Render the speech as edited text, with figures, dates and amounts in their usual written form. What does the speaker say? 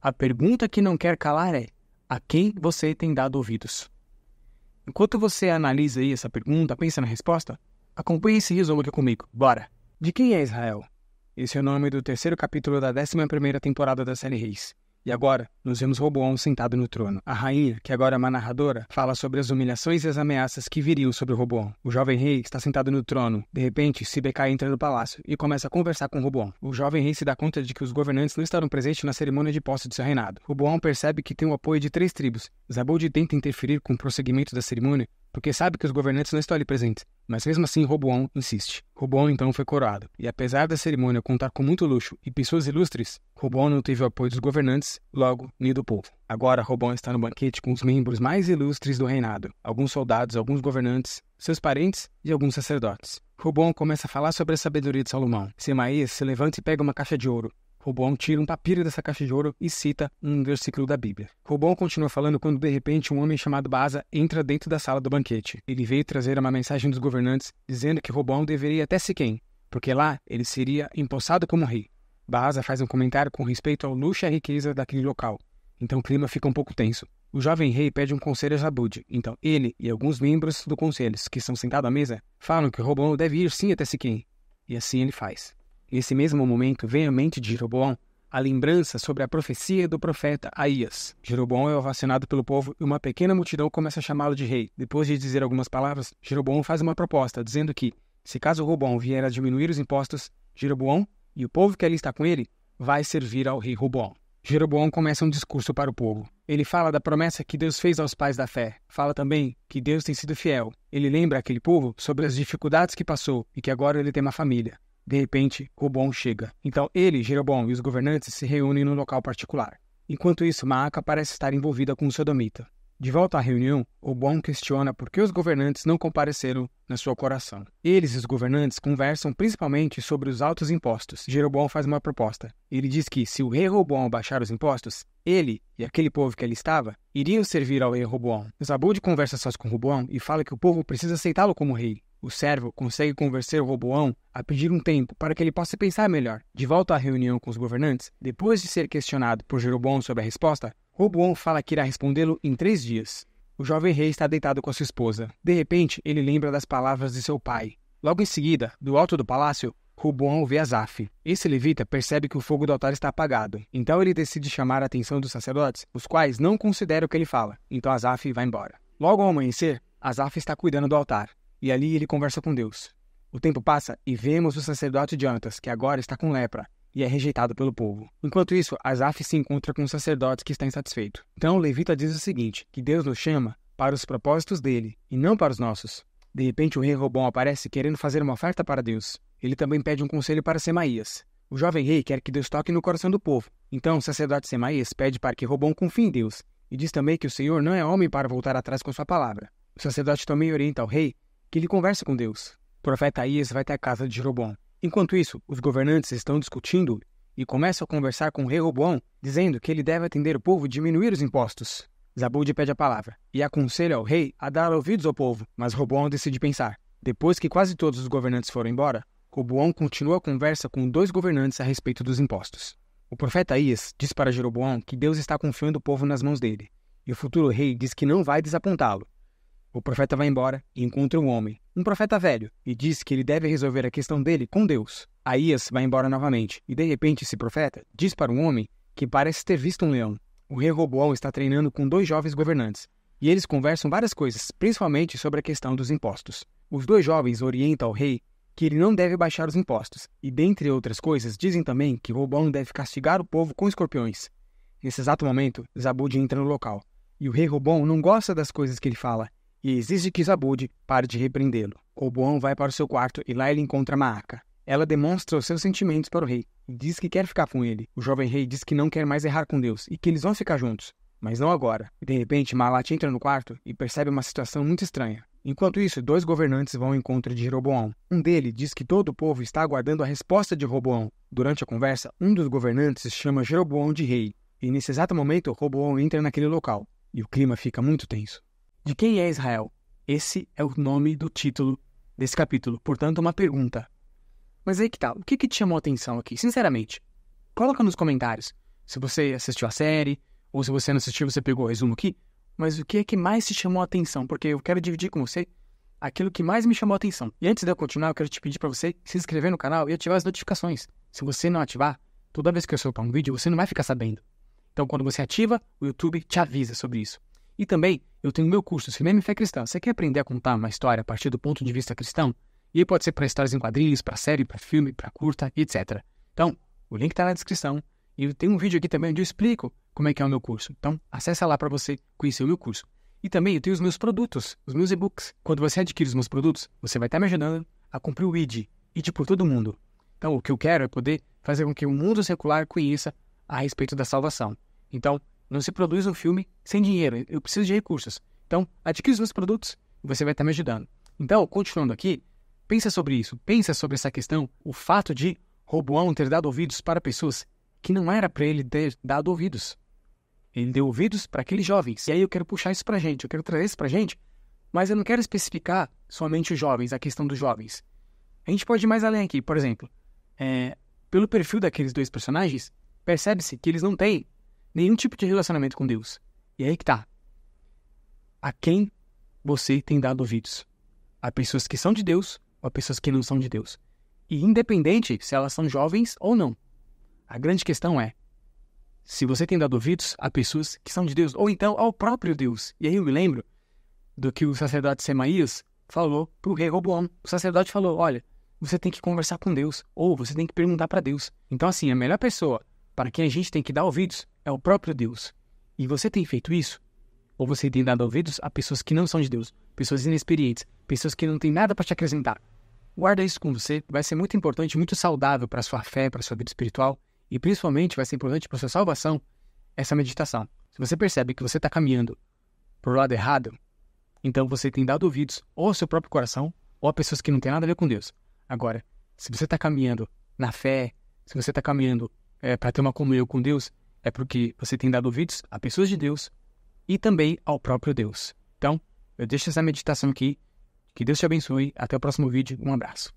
A pergunta que não quer calar é: a quem você tem dado ouvidos? Enquanto você analisa aí essa pergunta, pensa na resposta, acompanhe esse resumo aqui comigo. Bora! De quem é Israel? Esse é o nome do terceiro capítulo da 11ª temporada da série Reis. E agora, nos vemos Roboão sentado no trono. A rainha, que agora é uma narradora, fala sobre as humilhações e as ameaças que viriam sobre Roboão. O jovem rei está sentado no trono. De repente, Sibekai entra no palácio e começa a conversar com Roboão. O jovem rei se dá conta de que os governantes não estarão presentes na cerimônia de posse de seu reinado. Roboão percebe que tem o apoio de 3 tribos. Zabud tenta interferir com o prosseguimento da cerimônia, porque sabe que os governantes não estão ali presentes. Mas mesmo assim, Roboão insiste. Roboão então foi coroado. E apesar da cerimônia contar com muito luxo e pessoas ilustres, Roboão não teve o apoio dos governantes, logo, nem do povo. Agora, Roboão está no banquete com os membros mais ilustres do reinado. Alguns soldados, alguns governantes, seus parentes e alguns sacerdotes. Roboão começa a falar sobre a sabedoria de Salomão. Semaías se levanta e pega uma caixa de ouro. Roboão tira um papiro dessa caixa de ouro e cita um versículo da Bíblia. Roboão continua falando quando, de repente, um homem chamado Baasa entra dentro da sala do banquete. Ele veio trazer uma mensagem dos governantes, dizendo que Roboão deveria ir até Siquém, porque lá ele seria empossado como rei. Baasa faz um comentário com respeito ao luxo e à riqueza daquele local. Então o clima fica um pouco tenso. O jovem rei pede um conselho a Zabud. Então ele e alguns membros do conselho, que estão sentados à mesa, falam que Roboão deve ir sim até Siquém. E assim ele faz. Nesse mesmo momento, vem à mente de Jeroboão a lembrança sobre a profecia do profeta Aías. Jeroboão é ovacionado pelo povo e uma pequena multidão começa a chamá-lo de rei. Depois de dizer algumas palavras, Jeroboão faz uma proposta, dizendo que, se caso Roboão vier a diminuir os impostos, Jeroboão e o povo que ali está com ele vai servir ao rei Roboão. Jeroboão começa um discurso para o povo. Ele fala da promessa que Deus fez aos pais da fé. Fala também que Deus tem sido fiel. Ele lembra aquele povo sobre as dificuldades que passou e que agora ele tem uma família. De repente, Roboão chega. Então ele, Jeroboão e os governantes se reúnem num local particular. Enquanto isso, Maaca parece estar envolvida com o sodomita. De volta à reunião, Roboão questiona por que os governantes não compareceram na sua coração. Eles e os governantes conversam principalmente sobre os altos impostos. Jeroboão faz uma proposta. Ele diz que, se o rei Roboão baixar os impostos, ele e aquele povo que ali estava iriam servir ao rei Roboão. Zabud conversa sós com Roboão e fala que o povo precisa aceitá-lo como rei. O servo consegue convencer o Roboão a pedir um tempo para que ele possa pensar melhor. De volta à reunião com os governantes, depois de ser questionado por Jeroboão sobre a resposta, Roboão fala que irá respondê-lo em 3 dias. O jovem rei está deitado com a sua esposa. De repente, ele lembra das palavras de seu pai. Logo em seguida, do alto do palácio, Roboão vê Asaf. Esse levita percebe que o fogo do altar está apagado. Então ele decide chamar a atenção dos sacerdotes, os quais não consideram o que ele fala. Então Asaf vai embora. Logo ao amanhecer, Asaf está cuidando do altar. E ali ele conversa com Deus. O tempo passa e vemos o sacerdote Jonatas, que agora está com lepra e é rejeitado pelo povo. Enquanto isso, Asaf se encontra com os sacerdotes que está insatisfeito. Então o levita diz o seguinte, que Deus nos chama para os propósitos dele e não para os nossos. De repente o rei Roboão aparece querendo fazer uma oferta para Deus. Ele também pede um conselho para Semaías. O jovem rei quer que Deus toque no coração do povo. Então o sacerdote Semaías pede para que Roboão confie em Deus e diz também que o Senhor não é homem para voltar atrás com sua palavra. O sacerdote também orienta ao rei que ele conversa com Deus. O profeta Aías vai até a casa de Jeroboão. Enquanto isso, os governantes estão discutindo e começam a conversar com o rei Roboão, dizendo que ele deve atender o povo e diminuir os impostos. Zabud pede a palavra e aconselha ao rei a dar ouvidos ao povo, mas Roboão decide pensar. Depois que quase todos os governantes foram embora, Roboão continua a conversa com 2 governantes a respeito dos impostos. O profeta Aías diz para Jeroboão que Deus está confiando o povo nas mãos dele, e o futuro rei diz que não vai desapontá-lo. O profeta vai embora e encontra um homem, um profeta velho, e diz que ele deve resolver a questão dele com Deus. Aías vai embora novamente, e de repente esse profeta diz para um homem que parece ter visto um leão. O rei Roboão está treinando com 2 jovens governantes, e eles conversam várias coisas, principalmente sobre a questão dos impostos. Os 2 jovens orientam ao rei que ele não deve baixar os impostos, e dentre outras coisas dizem também que Roboão deve castigar o povo com escorpiões. Nesse exato momento, Zabud entra no local, e o rei Roboão não gosta das coisas que ele fala, e exige que Zabud pare de repreendê-lo. Roboão vai para o seu quarto e lá ele encontra Maaca. Ela demonstra os seus sentimentos para o rei e diz que quer ficar com ele. O jovem rei diz que não quer mais errar com Deus e que eles vão ficar juntos, mas não agora. De repente, Maalat entra no quarto e percebe uma situação muito estranha. Enquanto isso, 2 governantes vão ao encontro de Jeroboão. Um deles diz que todo o povo está aguardando a resposta de Roboão. Durante a conversa, um dos governantes chama Jeroboão de rei, e nesse exato momento, Roboão entra naquele local, e o clima fica muito tenso. De quem é Israel? Esse é o nome do título desse capítulo, portanto uma pergunta. Mas aí que tal? O que te chamou a atenção aqui? Sinceramente, coloca nos comentários. se você assistiu a série, ou se você não assistiu, você pegou o resumo aqui. Mas o que é que mais te chamou a atenção? Porque eu quero dividir com você aquilo que mais me chamou a atenção. E antes de eu continuar, eu quero te pedir para você se inscrever no canal e ativar as notificações. Se você não ativar, toda vez que eu soltar um vídeo, você não vai ficar sabendo. Então, quando você ativa, o YouTube te avisa sobre isso. E também, eu tenho o meu curso, Cinema e Fé Cristã. Você quer aprender a contar uma história a partir do ponto de vista cristão? E aí pode ser para histórias em quadrinhos, para série, para filme, para curta, etc. Então, o link está na descrição. E tem um vídeo aqui também onde eu explico como é que é o meu curso. Então, acessa lá para você conhecer o meu curso. E também eu tenho os meus produtos, os meus e-books. Quando você adquire os meus produtos, você vai estar me ajudando a cumprir o ID por todo mundo. Então, o que eu quero é poder fazer com que o mundo secular conheça a respeito da salvação. Então, não se produz um filme sem dinheiro. Eu preciso de recursos. Então, adquire os meus produtos e você vai estar me ajudando. Então, continuando aqui, pensa sobre isso. Pensa sobre essa questão, o fato de Roboão ter dado ouvidos para pessoas que não era para ele ter dado ouvidos. Ele deu ouvidos para aqueles jovens. E aí eu quero puxar isso para a gente, eu quero trazer isso para a gente, mas eu não quero especificar somente os jovens, a questão dos jovens. A gente pode ir mais além aqui, por exemplo. Pelo perfil daqueles dois personagens, percebe-se que eles não têm nenhum tipo de relacionamento com Deus. E aí que tá. A quem você tem dado ouvidos? A pessoas que são de Deus ou a pessoas que não são de Deus? E independente se elas são jovens ou não. A grande questão é se você tem dado ouvidos a pessoas que são de Deus, ou então ao próprio Deus. E aí eu me lembro do que o sacerdote Semaías falou para o rei Roboão. O sacerdote falou, olha, você tem que conversar com Deus, ou você tem que perguntar para Deus. Então assim, a melhor pessoa para quem a gente tem que dar ouvidos é o próprio Deus. E você tem feito isso? Ou você tem dado ouvidos a pessoas que não são de Deus, pessoas inexperientes, pessoas que não têm nada para te acrescentar? Guarda isso com você, vai ser muito importante, muito saudável para a sua fé, para a sua vida espiritual. E principalmente vai ser importante para a sua salvação essa meditação. Se você percebe que você está caminhando para o lado errado, então você tem dado ouvidos ou ao seu próprio coração ou a pessoas que não têm nada a ver com Deus. Agora, se você está caminhando na fé, se você está caminhando para ter uma comunhão com Deus, é porque você tem dado ouvidos a pessoas de Deus e também ao próprio Deus. Então, eu deixo essa meditação aqui. Que Deus te abençoe. Até o próximo vídeo. Um abraço.